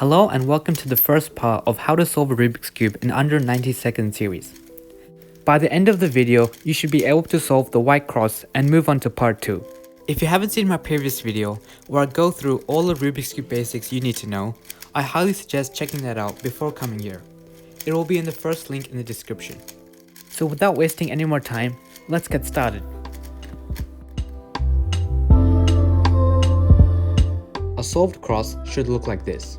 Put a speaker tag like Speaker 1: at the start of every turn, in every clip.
Speaker 1: Hello and welcome to the first part of how to solve a Rubik's Cube in under 90 seconds series. By the end of the video, you should be able to solve the white cross and move on to part 2. If you haven't seen my previous video, where I go through all the Rubik's Cube basics you need to know, I highly suggest checking that out before coming here. It will be in the first link in the description. So without wasting any more time, let's get started. A solved cross should look like this.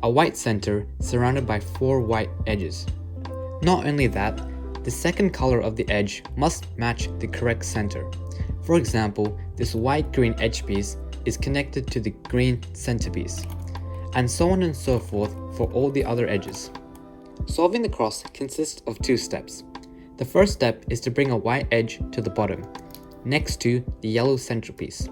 Speaker 1: A white center surrounded by 4 white edges. Not only that, the second color of the edge must match the correct center. For example, this white-green edge piece is connected to the green centerpiece, and so on and so forth for all the other edges. Solving the cross consists of 2 steps. The first step is to bring a white edge to the bottom, next to the yellow centerpiece.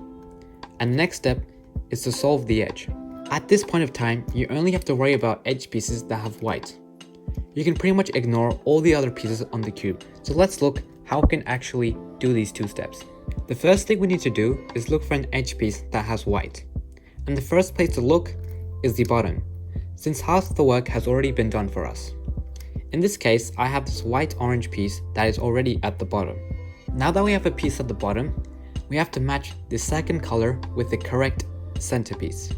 Speaker 1: And the next step is to solve the edge. At this point of time, you only have to worry about edge pieces that have white. You can pretty much ignore all the other pieces on the cube. So let's look how we can actually do these 2 steps. The first thing we need to do is look for an edge piece that has white. And the first place to look is the bottom, since half of the work has already been done for us. In this case, I have this white-orange piece that is already at the bottom. Now that we have a piece at the bottom, we have to match the second color with the correct centerpiece.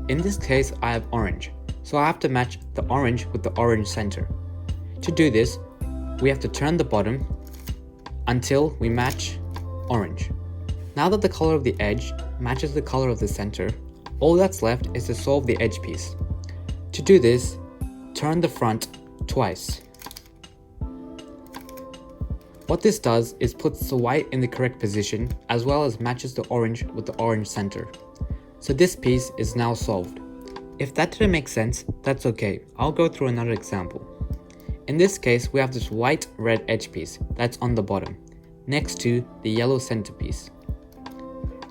Speaker 1: In this case, I have orange, so I have to match the orange with the orange center. To do this, we have to turn the bottom until we match orange. Now that the color of the edge matches the color of the center, all that's left is to solve the edge piece. To do this, turn the front twice. What this does is puts the white in the correct position as well as matches the orange with the orange center. So this piece is now solved. If that didn't make sense, that's okay. I'll go through another example. In this case, we have this white-red edge piece that's on the bottom, next to the yellow centerpiece.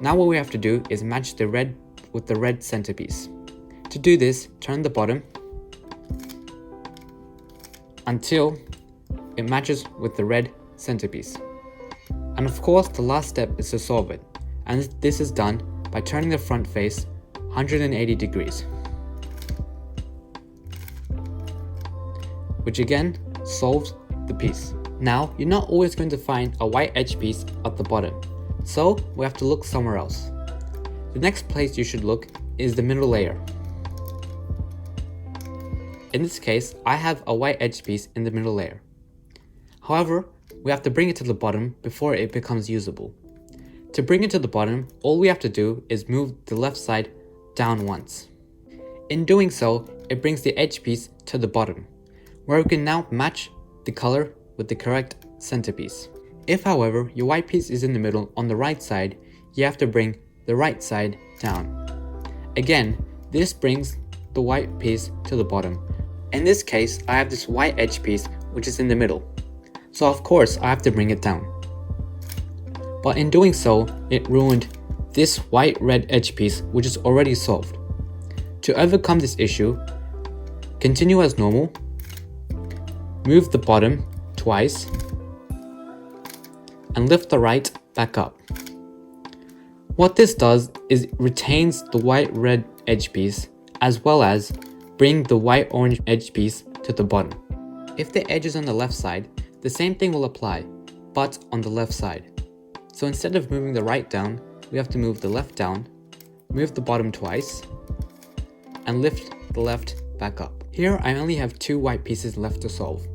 Speaker 1: Now what we have to do is match the red with the red centerpiece. To do this, turn the bottom until it matches with the red centerpiece. And of course, the last step is to solve it. And this is done by turning the front face 180 degrees. Which again solves the piece. Now, you're not always going to find a white edge piece at the bottom, so we have to look somewhere else. The next place you should look is the middle layer. In this case, I have a white edge piece in the middle layer. However, we have to bring it to the bottom before it becomes usable. To bring it to the bottom, all we have to do is move the left side down once. In doing so, it brings the edge piece to the bottom, where we can now match the color with the correct centerpiece. If, however, your white piece is in the middle on the right side, you have to bring the right side down. Again, this brings the white piece to the bottom. In this case, I have this white edge piece which is in the middle, so of course I have to bring it down. But in doing so, it ruined this white-red edge piece which is already solved. To overcome this issue, continue as normal, move the bottom twice, and lift the right back up. What this does is retains the white-red edge piece as well as bring the white-orange edge piece to the bottom. If the edge is on the left side, the same thing will apply, but on the left side. So instead of moving the right down, we have to move the left down, move the bottom twice, and lift the left back up. Here I only have 2 white pieces left to solve,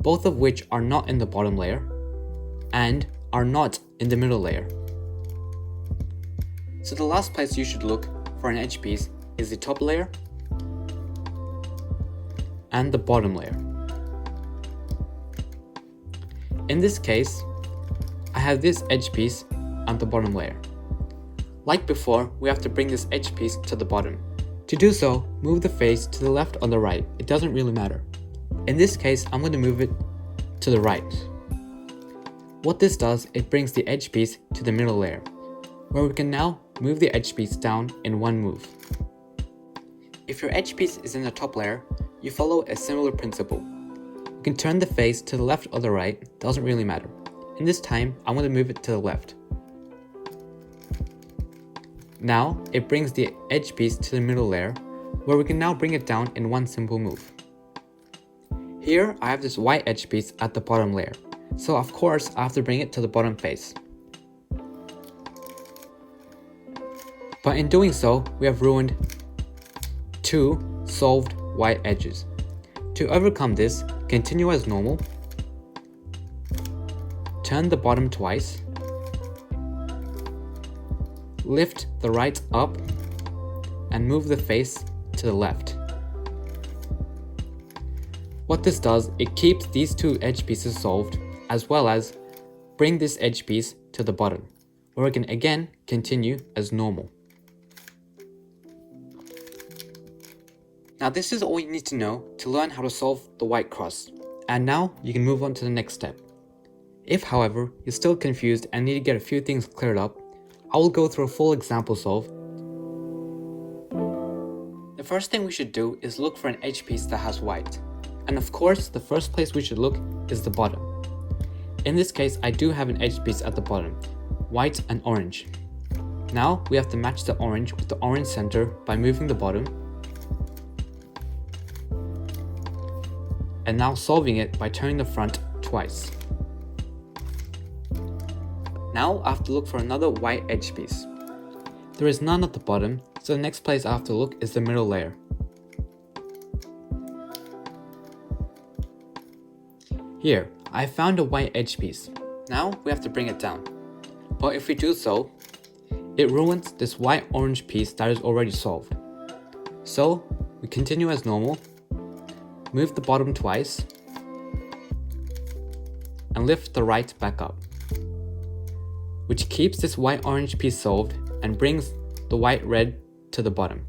Speaker 1: both of which are not in the bottom layer and are not in the middle layer. So the last place you should look for an edge piece is the top layer and the bottom layer. In this case, I have this edge piece on the bottom layer. Like before, we have to bring this edge piece to the bottom. To do so, move the face to the left or the right, it doesn't really matter. In this case, I'm going to move it to the right. What this does, it brings the edge piece to the middle layer, where we can now move the edge piece down in one move. If your edge piece is in the top layer, you follow a similar principle. You can turn the face to the left or the right, doesn't really matter. In this time, I'm going to move it to the left. Now, it brings the edge piece to the middle layer, where we can now bring it down in one simple move. Here I have this white edge piece at the bottom layer, so of course I have to bring it to the bottom face. But in doing so, we have ruined 2 solved white edges. To overcome this, continue as normal, turn the bottom twice, lift the right up, and move the face to the left. What this does, it keeps these 2 edge pieces solved, as well as bring this edge piece to the bottom, where we can again continue as normal. Now this is all you need to know to learn how to solve the white cross, and now you can move on to the next step. If, however, you're still confused and need to get a few things cleared up, I will go through a full example solve. The first thing we should do is look for an edge piece that has white. And of course, the first place we should look is the bottom. In this case, I do have an edge piece at the bottom, white and orange. Now we have to match the orange with the orange center by moving the bottom, and now solving it by turning the front twice. Now I have to look for another white edge piece. There is none at the bottom, so the next place I have to look is the middle layer. Here, I found a white edge piece. Now we have to bring it down. But if we do so, it ruins this white-orange piece that is already solved. So we continue as normal, move the bottom twice, and lift the right back up, which keeps this white-orange piece solved and brings the white-red to the bottom.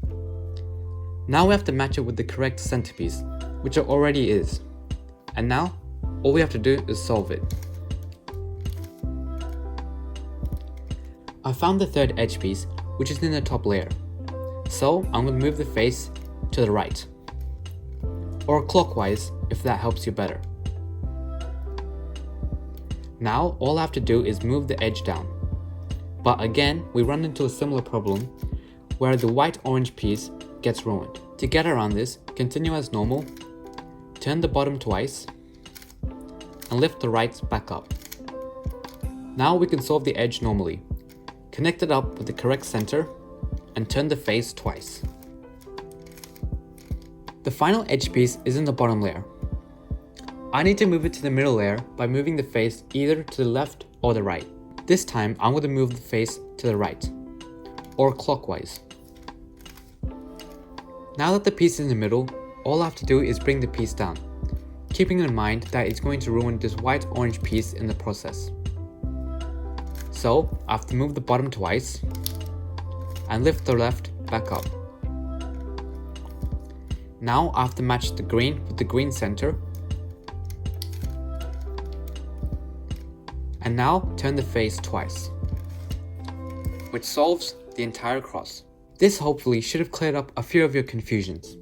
Speaker 1: Now we have to match it with the correct centerpiece, which it already is. And now, all we have to do is solve it. I found the third edge piece, which is in the top layer. So I'm going to move the face to the right, or clockwise if that helps you better. Now all I have to do is move the edge down. But again, we run into a similar problem where the white-orange piece gets ruined. To get around this, continue as normal, turn the bottom twice, and lift the right back up. Now we can solve the edge normally. Connect it up with the correct center and turn the face twice. The final edge piece is in the bottom layer. I need to move it to the middle layer by moving the face either to the left or the right. This time I'm going to move the face to the right, or clockwise. Now that the piece is in the middle, all I have to do is bring the piece down, keeping in mind that it's going to ruin this white-orange piece in the process. So I have to move the bottom twice and lift the left back up. Now I have to match the green with the green center, and now turn the face twice, which solves the entire cross. This hopefully should have cleared up a few of your confusions.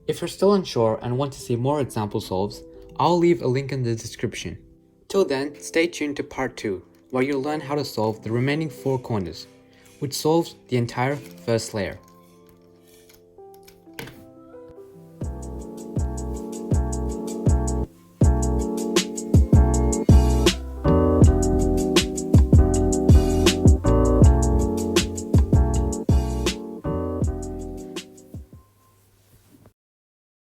Speaker 1: If you're still unsure and want to see more example solves, I'll leave a link in the description. Till then, stay tuned to part 2, where you'll learn how to solve the remaining 4 corners, which solves the entire first layer.